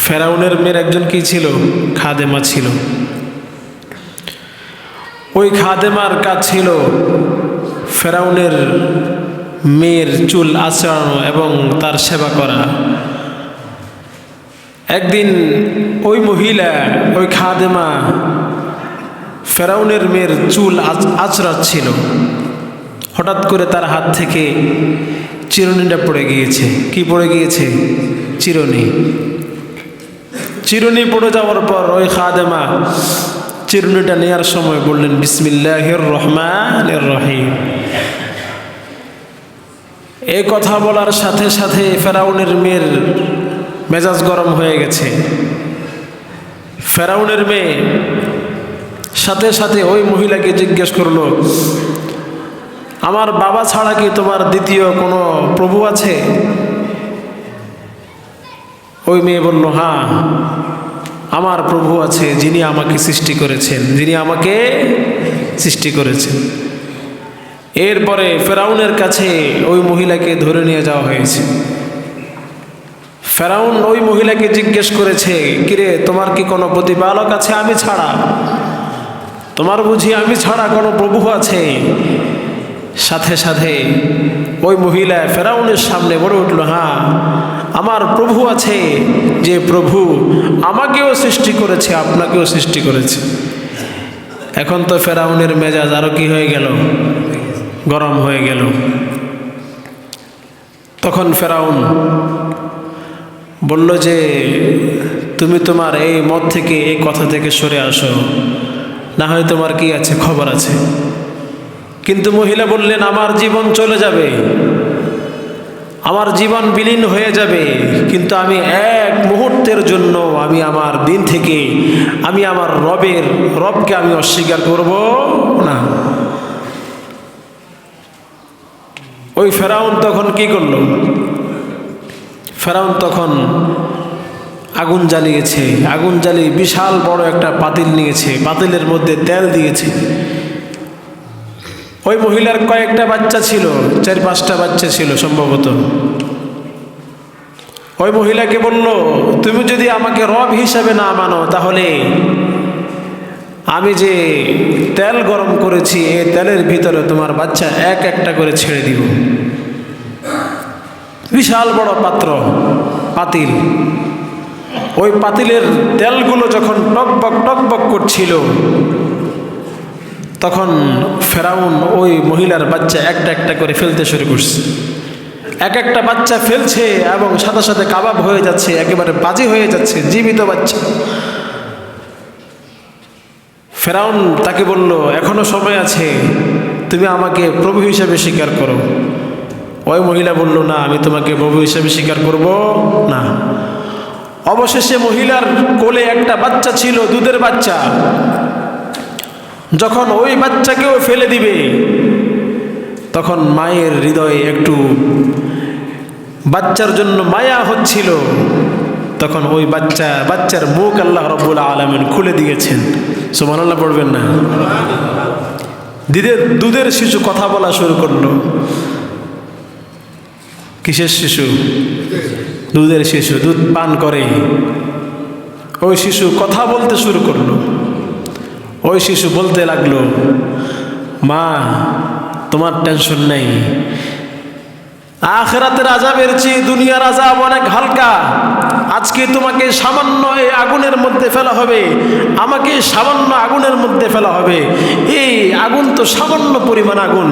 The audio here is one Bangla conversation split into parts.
ফেরাউনের মেয়ের একজন কি ছিল? খাদেমা ছিল। ওই খাদেমার কাজ ছিল ফেরাউনের মেয়ের চুল আঁচড়ানো এবং তার সেবা করা। একদিন ওই মহিলা, ওই খাদেমা ফেরাউনের মেয়ের চুল আঁচড়াচ্ছিল। হঠাৎ করে তার হাত থেকে চিরুনিটা পড়ে গিয়েছে। কি পড়ে গিয়েছে? চিরুনি। চিরুনি পড়ে যাওয়ার পর ওই খাদেমা চিরুনিটা নেয়ার সময় বললেন, বিসমিল্লাহির রহমানির রহিম। এই কথা বলার সাথে সাথে ফেরাউনের মেয়ের মেজাজ গরম হয়ে গেছে। ফেরাউনের মেয়ে সাথে সাথে ওই মহিলাকে জিজ্ঞেস করলো, আমার বাবা ছাড়া কি তোমার দ্বিতীয় কোনো প্রভু আছে? ওই মেয়ে বলল, হ্যাঁ, আমার প্রভু আছে, যিনি আমাকে সৃষ্টি করেছেন, যিনি আমাকে সৃষ্টি করেছেন। এরপরে ফেরাউনের কাছে ওই মহিলাকে ধরে নিয়ে যাওয়া হয়েছে। ফেরাউন ওই মহিলাকে জিজ্ঞেস করেছে, কিরে, তোমার কি কোনো প্রতিপালক আছে আমি ছাড়া? তোমার বুঝি আমি ছাড়া কোনো প্রভু আছে? সাথে সাথে ওই মহিলা ফেরাউনের সামনে বলে উঠল, হ্যাঁ, আমার প্রভু আছে, যে প্রভু আমাকেও সৃষ্টি করেছে, আপনাকেও সৃষ্টি করেছে। এখন তো ফেরাউনের মেজাজ আরো কি হয়ে গেল? গরম হয়ে গেল। তখন ফেরাউন বলল যে, তুমি তোমার এই মত থেকে, এই কথা থেকে সরে আসো, না হয় তোমার কি আছে, খবর আছে। কিন্তু মহিলা বললেন, আমার জীবন চলে যাবে, আমার জীবন বিলীন হয়ে যাবে, কিন্তু আমি এক মুহূর্তের জন্য আমি আমার দিন থেকে আমি আমার রবকে আমি অস্বীকার করব না। ওই ফেরাউন তখন কি করলো? ফেরাউন তখন আগুন জ্বালিয়েছে। আগুন জ্বালিয়ে বিশাল বড় একটা পাতিল নিয়েছে, পাতিলের মধ্যে তেল দিয়েছে। ওই মহিলার কয়েকটা বাচ্চা ছিল, 4-5টা বাচ্চা ছিল সম্ভবত। ওই মহিলাকে বলল, তুমি যদি আমাকে রব হিসাবে না মানো, তাহলে আমি যে তেল গরম করেছি, এই তেলের ভিতরে তোমার বাচ্চা এক একটা করে ছেড়ে দিব। বিশাল বড় পাতিল। ওই পাতিলের তেলগুলো যখন টকবক করছিল, তখন ফেরাউন ওই মহিলার বাচ্চা একটা একটা করে ফেলতে শুরু করছে। এক একটা বাচ্চা ফেলছে এবং সাথে সাথে কাবাব হয়ে যাচ্ছে, একেবারে বাজি হয়ে যাচ্ছে, জীবিত বাচ্চা। ফেরাউন তাকে বলল, এখনো সময় আছে, তুমি আমাকে প্রভু হিসেবে স্বীকার করো। ওই মহিলা বলল, না, আমি তোমাকে প্রভু হিসেবে স্বীকার করব না। অবশেষে মহিলার কোলে একটা বাচ্চা ছিল, দুধের বাচ্চা। যখন ওই বাচ্চাকেও ফেলে দিবে, তখন মায়ের হৃদয়ে একটু বাচ্চার জন্য মায়া হচ্ছিল। তখন ওই বাচ্চার মুখ আল্লাহ রাব্বুল আলামিন খুলে দিয়েছেন। সুবহানাল্লাহ পড়বেন না? দুধের শিশু কথা বলা শুরু করলো। কিসের শিশু? দুধের শিশু, দুধ পান করে। ওই শিশু কথা বলতে শুরু করলো। ওই শিশু বলতে লাগলো, মা, তোমার টেনশন নেই, আখিরাতের আযাবের চেয়ে দুনিয়ার আযাব অনেক হালকা। আজকে তোমাকে সামান্য এই আগুনের মধ্যে ফেলা হবে, আমাকে সামান্য আগুনের মধ্যে ফেলা হবে। এই আগুন তো সামান্য পরিমাণ আগুন,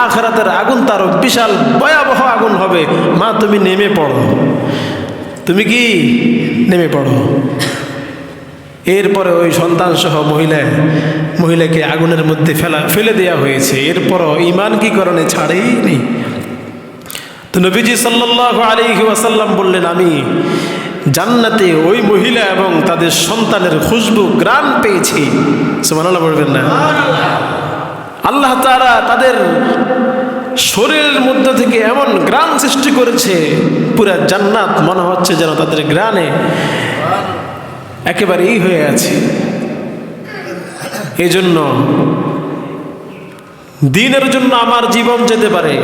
আখিরাতের আগুন তার বিশাল ভয়াবহ আগুন হবে। মা, তুমি নেমে পড়ো, তুমি কি নেমে পড়ো। এরপরে ওই সন্তান সহ মহিলাকে আগুনের মধ্যে ফেলে দেওয়া হয়েছে। এরপরও ঈমান কি কারণে ছাড়েইনি। তো নবীজি সাল্লাল্লাহু আলাইহি ওয়াসাল্লাম বললেন, আমি জান্নাতে ওই মহিলা এবং তাদের সন্তানের খুশবু গ্রান পেয়েছি। সুবহানাল্লাহ বলবেন না? আল্লাহ তাআলা তাদের শরীরের মধ্যে থেকে এমন গ্রান সৃষ্টি করেছে, পুরা জান্নাত মনে হচ্ছে যেন তাদের গ্রানে একেবারেই হয়ে আছে। এই জন্য দ্বীনের জন্য আমার জীবন যেতে পারে,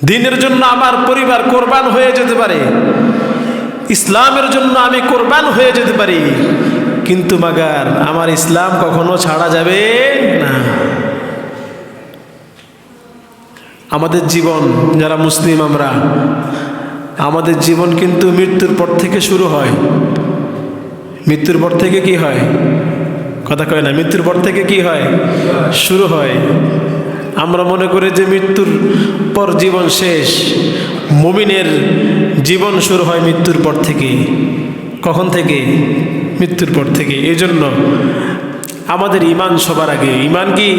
দ্বীনের জন্য আমার পরিবার কোরবান হয়ে যেতে পারে, ইসলামের জন্য আমি কোরবান হয়ে যেতে পারি, কিন্তু মাগার আমার ইসলাম কখনো ছাড়া যাবে না। আমাদের জীবন, যারা মুসলিম আমরা, আমাদের জীবন কিন্তু মৃত্যুর পর থেকে শুরু হয়। মৃত্যুর পর থেকে কি হয়? কথা কয় না, মৃত্যুর পর থেকে কি হয়? শুরু হয়। আমরা মনে করি যে মৃত্যুর পর জীবন শেষ। মুমিনের জীবন শুরু হয় মৃত্যুর পর থেকে। কখন থেকে? মৃত্যুর পর থেকে। এই জন্য আমাদের ঈমান সবার আগে। ঈমান কি?